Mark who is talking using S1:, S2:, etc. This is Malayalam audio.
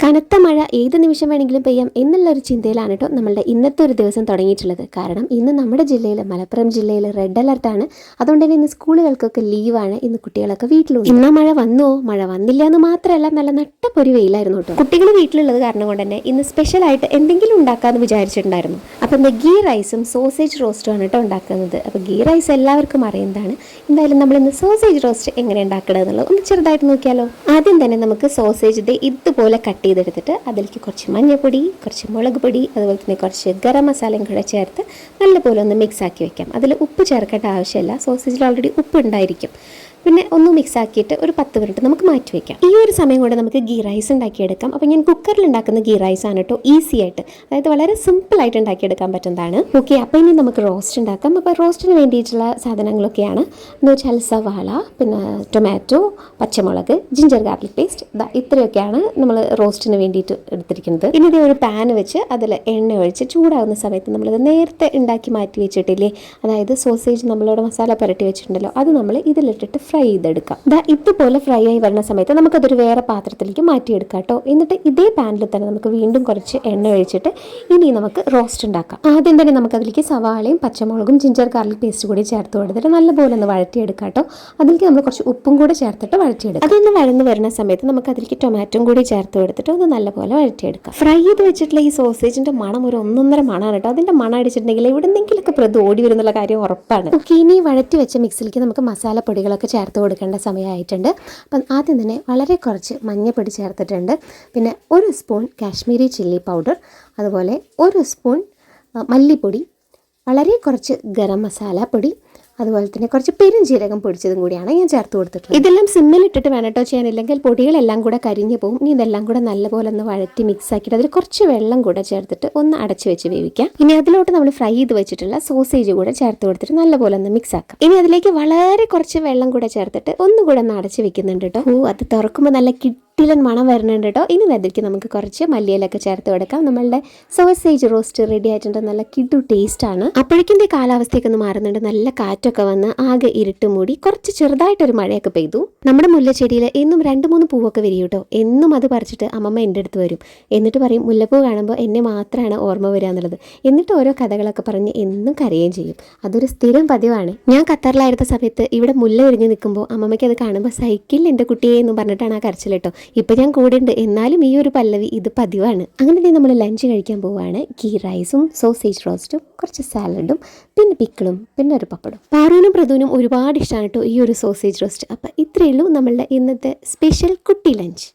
S1: കനത്ത മഴ ഏത് നിമിഷം വേണമെങ്കിലും പെയ്യാം എന്നുള്ളൊരു ചിന്തയിലാണ് കേട്ടോ നമ്മളുടെ ഇന്നത്തെ ഒരു ദിവസം തുടങ്ങിയിട്ടുള്ളത്. കാരണം ഇന്ന് നമ്മുടെ ജില്ലയിൽ, മലപ്പുറം ജില്ലയിൽ റെഡ് അലർട്ടാണ്. അതുകൊണ്ട് തന്നെ ഇന്ന് സ്കൂളുകൾക്കൊക്കെ ലീവാണ്. ഇന്ന് കുട്ടികളൊക്കെ വീട്ടിലുണ്ട്. ഇന്ന് മഴ വന്നോ മഴ വന്നില്ല എന്ന് മാത്രമല്ല, നല്ല നട്ടപ്പൊരു വെയിലായിരുന്നു കേട്ടോ. കുട്ടികൾ വീട്ടിലുള്ളത് കാരണം കൊണ്ട് തന്നെ ഇന്ന് സ്പെഷ്യലായിട്ട് എന്തെങ്കിലും ഉണ്ടാക്കാമെന്ന് വിചാരിച്ചിട്ടുണ്ടായിരുന്നു. അപ്പം എന്താ ഗീ റൈസും സോസേജ് റോസ്റ്റും ആണ് കേട്ടോ ഉണ്ടാക്കുന്നത്. അപ്പോൾ ഗീ റൈസ് എല്ലാവർക്കും അറിയുന്നതാണ്. എന്തായാലും നമ്മൾ ഇന്ന് സോസേജ് റോസ്റ്റ് എങ്ങനെ ഉണ്ടാക്കണം എന്നുള്ളത് ഒന്ന് ചെറുതായിട്ട് നോക്കിയാലോ. ആദ്യം തന്നെ നമുക്ക് സോസേജ് ഇതുപോലെ കട്ട് ചെയ്തെടുത്തിട്ട് അതിലേക്ക് കുറച്ച് മഞ്ഞൾപ്പൊടി, കുറച്ച് മുളക് പൊടി, അതുപോലെ തന്നെ കുറച്ച് ഗരം മസാലയും കൂടെ ചേർത്ത് നല്ലപോലെ ഒന്ന് മിക്സ് ആക്കി വെക്കാം. അതിൽ ഉപ്പ് ചേർക്കേണ്ട ആവശ്യമില്ല, സോസേജിൽ ഓൾറെഡി ഉപ്പ് ഉണ്ടായിരിക്കും. പിന്നെ ഒന്ന് മിക്സ് ആക്കിയിട്ട് ഒരു 10 മിനിറ്റ് നമുക്ക് മാറ്റി വയ്ക്കാം. ഈ ഒരു സമയം കൊണ്ട് നമുക്ക് ഗീ റൈസ് ഉണ്ടാക്കിയെടുക്കാം. അപ്പോൾ ഞാൻ കുക്കറിൽ ഉണ്ടാക്കുന്ന ഗീ റൈസ് ആണ് കേട്ടോ, ഈസി ആയിട്ട്, അതായത് വളരെ സിമ്പിളായിട്ട് ഉണ്ടാക്കിയെടുക്കാൻ പറ്റുന്നതാണ്. ഓക്കെ, അപ്പോൾ ഇനി നമുക്ക് റോസ്റ്റ് ഉണ്ടാക്കാം. അപ്പോൾ റോസ്റ്റിന് വേണ്ടിയിട്ടുള്ള സാധനങ്ങളൊക്കെയാണ് എന്ന് വെച്ചാൽ സവാള, പിന്നെ ടൊമാറ്റോ, പച്ചമുളക്, ജിഞ്ചർ ഗാർലിക് പേസ്റ്റ്, ഇത്രയൊക്കെയാണ് നമ്മൾ റോസ്റ്റിന് വേണ്ടിയിട്ട് എടുത്തിരിക്കുന്നത്. ഇനി ഇതേ ഒരു പാൻ വെച്ച് അതിൽ എണ്ണ ഒഴിച്ച് ചൂടാകുന്ന സമയത്ത് നമ്മളിത് നേരത്തെ ഉണ്ടാക്കി മാറ്റി വെച്ചിട്ടില്ലേ, അതായത് സോസേജ് നമ്മളിവിടെ മസാല പുരട്ടി വെച്ചിട്ടുണ്ടല്ലോ, അത് നമ്മൾ ഇതിലിട്ടിട്ട് ഫ്രൈ ചെയ്തെടുക്കാം. ഇതുപോലെ ഫ്രൈ ആയി വരുന്ന സമയത്ത് നമുക്കതൊരു വേറെ പാത്രത്തിലേക്ക് മാറ്റിയെടുക്കാം കേട്ടോ. എന്നിട്ട് ഇതേ പാനിൽ തന്നെ നമുക്ക് വീണ്ടും കുറച്ച് എണ്ണ ഒഴിച്ചിട്ട് ഇനി നമുക്ക് റോസ്റ്റ് ഉണ്ടാക്കാം. ആദ്യം തന്നെ നമുക്കതിലേക്ക് സവാളയും പച്ചമുളകും ജിഞ്ചർ ഗാർലിക് പേസ്റ്റ് കൂടി ചേർത്ത് കൊടുത്തിട്ട് നല്ലപോലെ ഒന്ന് വഴറ്റിയെടുക്കാം കേട്ടോ. അതിലേക്ക് നമ്മൾ കുറച്ച് ഉപ്പും കൂടെ ചേർത്തിട്ട് വഴറ്റിയെടുക്കാം. അതൊന്ന് വഴന്ന് വരുന്ന സമയത്ത് നമുക്ക് അതിലേക്ക് ടൊമാറ്റോയും കൂടി ചേർത്ത് കൊടുത്തിട്ട് ഒന്ന് നല്ലപോലെ വഴറ്റിയെടുക്കാം. ഫ്രൈ ചെയ്ത് വെച്ചിട്ടുള്ള ഈ സോസേജിന്റെ മണം ഒരു ഒന്നൊന്നര മണമാണ് കേട്ടോ. അതിന്റെ മണം അടിച്ചിട്ടുണ്ടെങ്കിൽ എവിടെന്നെങ്കിലൊക്കെ പ്രതി ഓടി വരുന്നുള്ള കാര്യം ഉറപ്പാണ്. ഓക്കെ, ഇനി വഴറ്റി വെച്ച മിക്സിലേക്ക് നമുക്ക് മസാലപ്പൊടികളൊക്കെ ചേർത്ത് കൊടുക്കേണ്ട സമയമായിട്ടുണ്ട്. അപ്പം ആദ്യം തന്നെ വളരെ കുറച്ച് മഞ്ഞൾപ്പൊടി ചേർത്തിട്ടുണ്ട്. പിന്നെ 1 സ്പൂൺ കാശ്മീരി ചില്ലി പൗഡർ, അതുപോലെ 1 സ്പൂൺ മല്ലിപ്പൊടി, വളരെ കുറച്ച് ഗരം മസാല പൊടി, അതുപോലെ തന്നെ കുറച്ച് പെരുംജീരകം പൊടിച്ചതും കൂടിയാണ് ഞാൻ ചേർത്ത് കൊടുത്തിട്ടുള്ളത്. ഇതെല്ലാം സിമ്മിലിട്ടിട്ട് വേണം കേട്ടോ ചെയ്യാനില്ലെങ്കിൽ പൊടികളെല്ലാം കൂടെ കരിഞ്ഞു പോകും. ഇനി ഇതെല്ലാം കൂടെ നല്ലപോലെ ഒന്ന് വഴറ്റി മിക്സ് ആക്കിയിട്ട് അതിൽ കുറച്ച് വെള്ളം കൂടെ ചേർത്തിട്ട് ഒന്ന് അടച്ചു വെച്ച് വേവിക്കാം. ഇനി അതിലോട്ട് നമ്മൾ ഫ്രൈ ചെയ്ത് വെച്ചിട്ടുള്ള സോസേജ് കൂടെ ചേർത്ത് കൊടുത്തിട്ട് നല്ലപോലെ ഒന്ന് മിക്സ് ആക്കാം. ഇനി അതിലേക്ക് വളരെ കുറച്ച് വെള്ളം കൂടെ ചേർത്തിട്ട് ഒന്നുകൂടെ ഒന്ന് അടച്ച് വെക്കുന്നുണ്ട് കേട്ടോ. അത് തുറക്കുമ്പോൾ നല്ല കിട്ടിലൻ മണം വരുന്നുണ്ട് കേട്ടോ. ഇനി അതിലേക്ക് നമുക്ക് കുറച്ച് മല്ലിയിലൊക്കെ ചേർത്ത് കൊടുക്കാം. നമ്മളുടെ സോസേജ് റോസ്റ്റ് റെഡി ആയിട്ടുണ്ട്. നല്ല കിടു ടേസ്റ്റ് ആണ്. അപ്പോഴേക്കും കാലാവസ്ഥയൊക്കെ ഒന്ന് മാറുന്നുണ്ട്. നല്ല കാറ്റൊക്കെ വന്ന് ആകെ ഇരുട്ട് മൂടി കുറച്ച് ചെറുതായിട്ടൊരു മഴയൊക്കെ പെയ്തു. നമ്മുടെ മുല്ലച്ചെടിയിൽ എന്നും 2-3 പൂവൊക്കെ വരും കേട്ടോ. എന്നും അത് പറിച്ചിട്ട് അമ്മമ്മ എൻ്റെ അടുത്ത് വരും. എന്നിട്ട് പറയും മുല്ലപ്പൂ കാണുമ്പോൾ എന്നെ മാത്രമാണ് ഓർമ്മ വരിക എന്നുള്ളത്. എന്നിട്ട് ഓരോ കഥകളൊക്കെ പറഞ്ഞ് എന്നും കരയുകയും ചെയ്യും. അതൊരു സ്ഥിരം പതിവാണ്. ഞാൻ ഖത്തറിലായിരുന്ന സമയത്ത് ഇവിടെ മുല്ല വിരിഞ്ഞ് നിൽക്കുമ്പോൾ അമ്മമ്മയ്ക്ക് അത് കാണുമ്പോൾ സൈക്കിളിൽ എൻ്റെ കുട്ടിയെ എന്ന് പറഞ്ഞിട്ടാണ് ആ കരച്ചിൽ കേട്ടോ. ഇപ്പം ഞാൻ കൂടെ ഉണ്ട്, എന്നാലും ഈ ഒരു പല്ലവി ഇത് പതിവാണ്. അങ്ങനെ നമ്മൾ ലഞ്ച് കഴിക്കാൻ പോവുകയാണ്. ഗീ റൈസും സോസേജ് റോസ്റ്റും കുറച്ച് സാലഡും പിന്നെ പിക്കിളും പിന്നെ ഒരു പപ്പടും. പാറുവിനും പ്രതുവിനും ഒരുപാട് ഇഷ്ടമാണ് കേട്ടോ ഈ ഒരു സോസേജ് റോസ്റ്റ്. അപ്പം ഇത്രയേ ഉള്ളൂ നമ്മളുടെ ഇന്നത്തെ സ്പെഷ്യൽ കുട്ടി ലഞ്ച്.